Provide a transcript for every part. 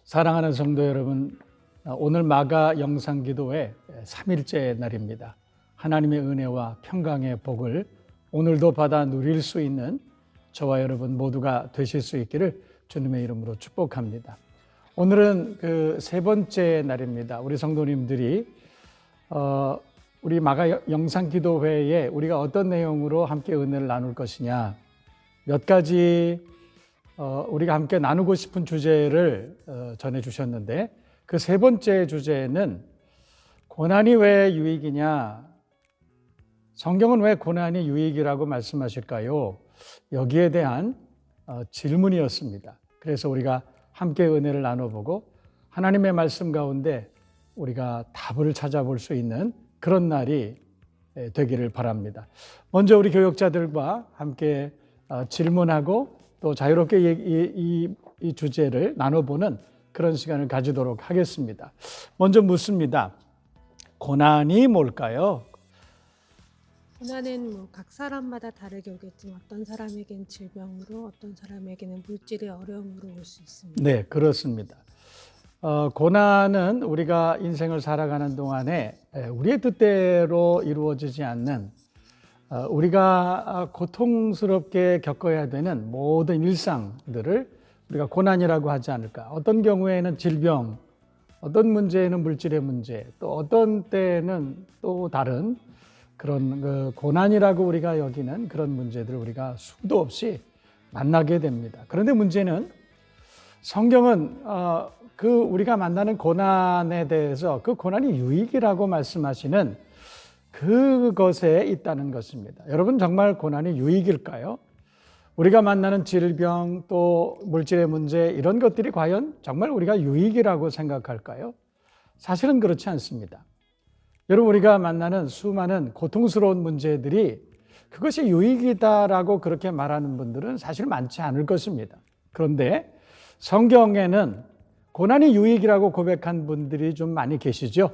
사랑하는 성도 여러분, 오늘 마가 영상기도회 3일째 날입니다. 하나님의 은혜와 평강의 복을 오늘도 받아 누릴 수 있는 저와 여러분 모두가 되실 수 있기를 주님의 이름으로 축복합니다. 오늘은 그 세 번째 날입니다. 우리 성도님들이 우리 마가 영상기도회에 우리가 어떤 내용으로 함께 은혜를 나눌 것이냐, 몇 가지 우리가 함께 나누고 싶은 주제를 전해주셨는데, 그 세 번째 주제는 고난이 왜 유익이냐, 성경은 왜 고난이 유익이라고 말씀하실까요? 여기에 대한 질문이었습니다. 그래서 우리가 함께 은혜를 나눠보고 하나님의 말씀 가운데 우리가 답을 찾아볼 수 있는 그런 날이 되기를 바랍니다. 먼저 우리 교역자들과 함께 질문하고 또 자유롭게 이 주제를 나눠보는 그런 시간을 가지도록 하겠습니다. 먼저 묻습니다. 고난이 뭘까요? 고난은 각 사람마다 다르게 오겠지만 어떤 사람에게는 질병으로, 어떤 사람에게는 물질의 어려움으로 올 수 있습니다. 네, 그렇습니다. 고난은 우리가 인생을 살아가는 동안에 우리의 뜻대로 이루어지지 않는, 우리가 고통스럽게 겪어야 되는 모든 일상들을 우리가 고난이라고 하지 않을까. 어떤 경우에는 질병, 어떤 문제에는 물질의 문제, 또 어떤 때는 또 다른 그런 그 고난이라고 우리가 여기는 그런 문제들을 우리가 수도 없이 만나게 됩니다. 그런데 문제는 성경은 그 우리가 만나는 고난에 대해서 그 고난이 유익이라고 말씀하시는 그것에 있다는 것입니다. 여러분, 정말 고난이 유익일까요? 우리가 만나는 질병 또 물질의 문제, 이런 것들이 과연 정말 우리가 유익이라고 생각할까요? 사실은 그렇지 않습니다. 여러분, 우리가 만나는 수많은 고통스러운 문제들이 그것이 유익이다라고 그렇게 말하는 분들은 사실 많지 않을 것입니다. 그런데 성경에는 고난이 유익이라고 고백한 분들이 좀 많이 계시죠.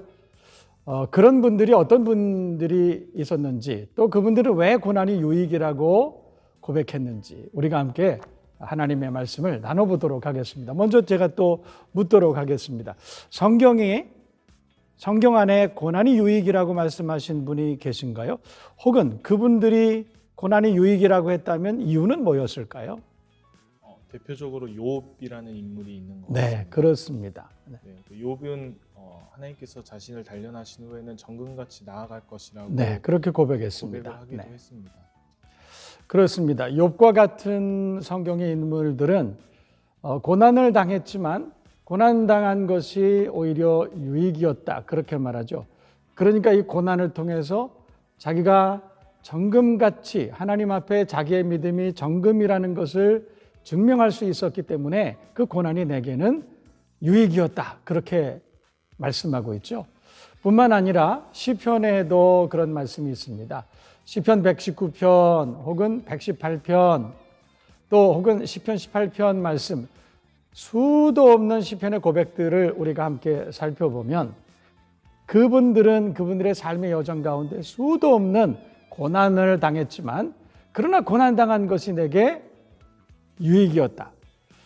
그런 분들이 어떤 분들이 있었는지, 또 그분들은 왜 고난이 유익이라고 고백했는지 우리가 함께 하나님의 말씀을 나눠보도록 하겠습니다. 먼저 제가 또 묻도록 하겠습니다. 성경 안에 고난이 유익이라고 말씀하신 분이 계신가요? 혹은 그분들이 고난이 유익이라고 했다면 이유는 뭐였을까요? 대표적으로 욥이라는 인물이 있는 것 같습니다. 네, 그렇습니다. 네, 욥은 하나님께서 자신을 단련하신 후에는 정금같이 나아갈 것이라고 네, 그렇게 고백했습니다. 고백을 하기도 네. 했습니다. 그렇습니다. 욥과 같은 성경의 인물들은 고난을 당했지만 고난당한 것이 오히려 유익이었다, 그렇게 말하죠. 그러니까 이 고난을 통해서 자기가 정금같이 하나님 앞에 자기의 믿음이 정금이라는 것을 증명할 수 있었기 때문에 그 고난이 내게는 유익이었다, 그렇게 말씀하고 있죠. 뿐만 아니라 시편에도 그런 말씀이 있습니다. 시편 119편 혹은 118편 또 혹은 시편 18편 말씀, 수도 없는 시편의 고백들을 우리가 함께 살펴보면 그분들은 그분들의 삶의 여정 가운데 수도 없는 고난을 당했지만 그러나 고난당한 것이 내게 유익이었다.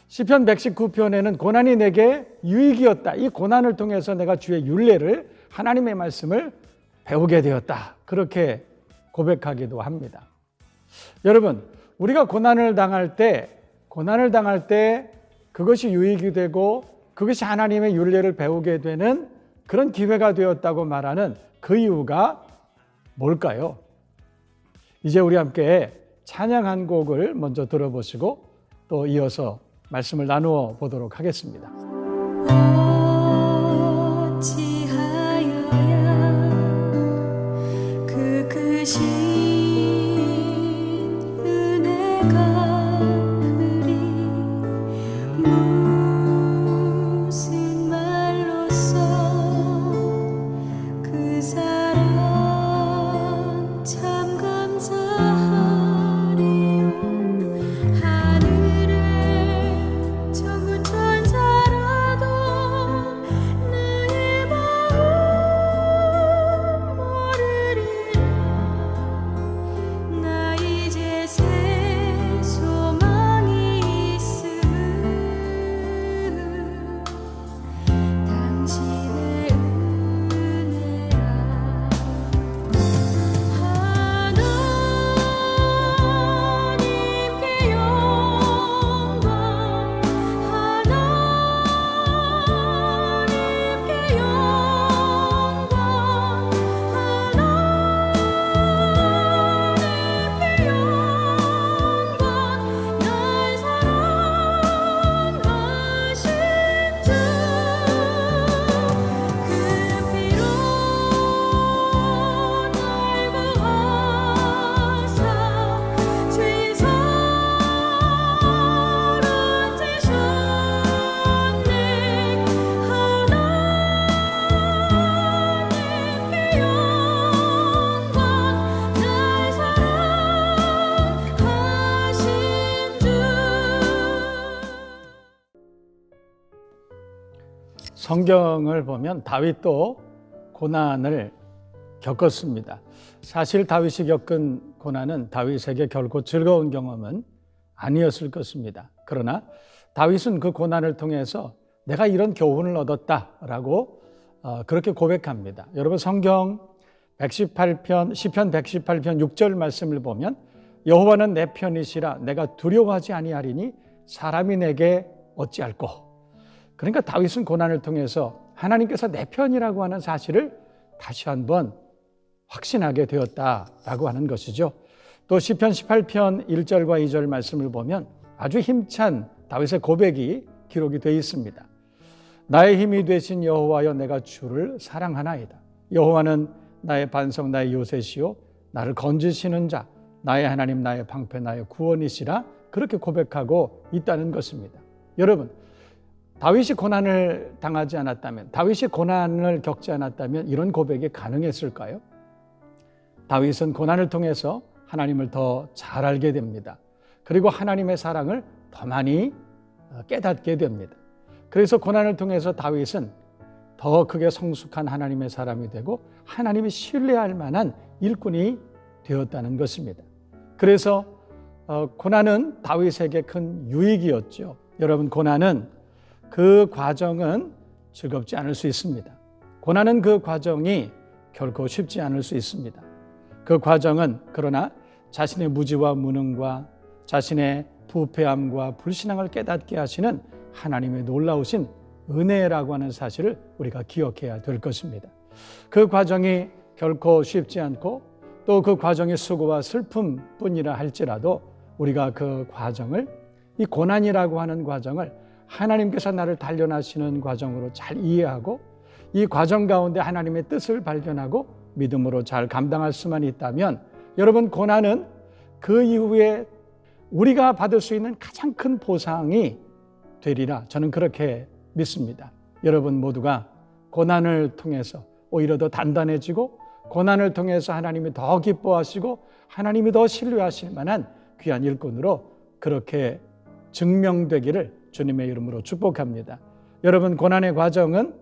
시편 119편에는 고난이 내게 유익이었다. 이 고난을 통해서 내가 주의 율례를, 하나님의 말씀을 배우게 되었다, 그렇게 고백하기도 합니다. 여러분, 우리가 고난을 당할 때 그것이 유익이 되고 그것이 하나님의 율례를 배우게 되는 그런 기회가 되었다고 말하는 그 이유가 뭘까요? 이제 우리 함께 찬양 한 곡을 먼저 들어보시고 또 이어서 말씀을 나누어 보도록 하겠습니다. 어찌하여야 그 크신 은혜가 그리 무슨 말로써 그 사랑 참 감사하리요. 하늘에 정은 천사라 성경을 보면 다윗도 고난을 겪었습니다. 사실 다윗이 겪은 고난은 다윗에게 결코 즐거운 경험은 아니었을 것입니다. 그러나 다윗은 그 고난을 통해서 내가 이런 교훈을 얻었다라고 그렇게 고백합니다. 여러분 성경 118편 시편 118편 6절 말씀을 보면 여호와는 내 편이시라 내가 두려워하지 아니하리니 사람이 내게 어찌할꼬. 그러니까 다윗은 고난을 통해서 하나님께서 내 편이라고 하는 사실을 다시 한번 확신하게 되었다라고 하는 것이죠. 또 시편 18편 1절과 2절 말씀을 보면 아주 힘찬 다윗의 고백이 기록이 되어 있습니다. 나의 힘이 되신 여호와여 내가 주를 사랑하나이다. 여호와는 나의 반석 나의 요새시요 나를 건지시는 자 나의 하나님 나의 방패 나의 구원이시라 그렇게 고백하고 있다는 것입니다. 여러분 다윗이 고난을 당하지 않았다면 다윗이 고난을 겪지 않았다면 이런 고백이 가능했을까요? 다윗은 고난을 통해서 하나님을 더 잘 알게 됩니다. 그리고 하나님의 사랑을 더 많이 깨닫게 됩니다. 그래서 고난을 통해서 다윗은 더 크게 성숙한 하나님의 사람이 되고 하나님이 신뢰할 만한 일꾼이 되었다는 것입니다. 그래서 고난은 다윗에게 큰 유익이었죠. 여러분 고난은 그 과정은 즐겁지 않을 수 있습니다. 고난은 그 과정이 결코 쉽지 않을 수 있습니다. 그 과정은 그러나 자신의 무지와 무능과 자신의 부패함과 불신앙을 깨닫게 하시는 하나님의 놀라우신 은혜라고 하는 사실을 우리가 기억해야 될 것입니다. 그 과정이 결코 쉽지 않고 또 그 과정의 수고와 슬픔뿐이라 할지라도 우리가 그 과정을 이 고난이라고 하는 과정을 하나님께서 나를 단련하시는 과정으로 잘 이해하고 이 과정 가운데 하나님의 뜻을 발견하고 믿음으로 잘 감당할 수만 있다면 여러분 고난은 그 이후에 우리가 받을 수 있는 가장 큰 보상이 되리라 저는 그렇게 믿습니다. 여러분 모두가 고난을 통해서 오히려 더 단단해지고 고난을 통해서 하나님이 더 기뻐하시고 하나님이 더 신뢰하실 만한 귀한 일꾼으로 그렇게 증명되기를 주님의 이름으로 축복합니다. 여러분 고난의 과정은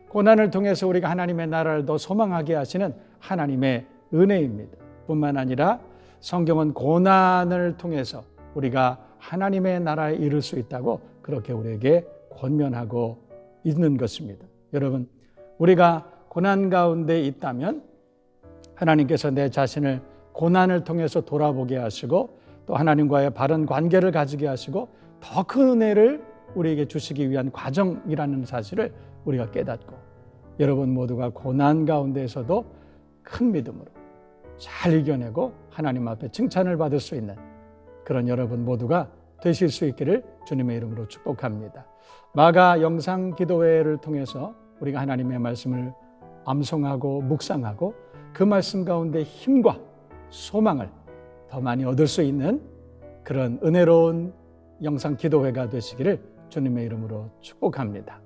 고난을 통해서 우리가 하나님의 나라를 더 소망하게 하시는 하나님의 은혜입니다. 뿐만 아니라 성경은 고난을 통해서 우리가 하나님의 나라에 이를 수 있다고 그렇게 우리에게 권면하고 있는 것입니다. 여러분 우리가 고난 가운데 있다면 하나님께서 내 자신을 고난을 통해서 돌아보게 하시고 또 하나님과의 바른 관계를 가지게 하시고 더 큰 은혜를 우리에게 주시기 위한 과정이라는 사실을 우리가 깨닫고 여러분 모두가 고난 가운데에서도 큰 믿음으로 잘 이겨내고 하나님 앞에 칭찬을 받을 수 있는 그런 여러분 모두가 되실 수 있기를 주님의 이름으로 축복합니다. 마가 영상 기도회를 통해서 우리가 하나님의 말씀을 암송하고 묵상하고 그 말씀 가운데 힘과 소망을 더 많이 얻을 수 있는 그런 은혜로운 영상 기도회가 되시기를 주님의 이름으로 축복합니다.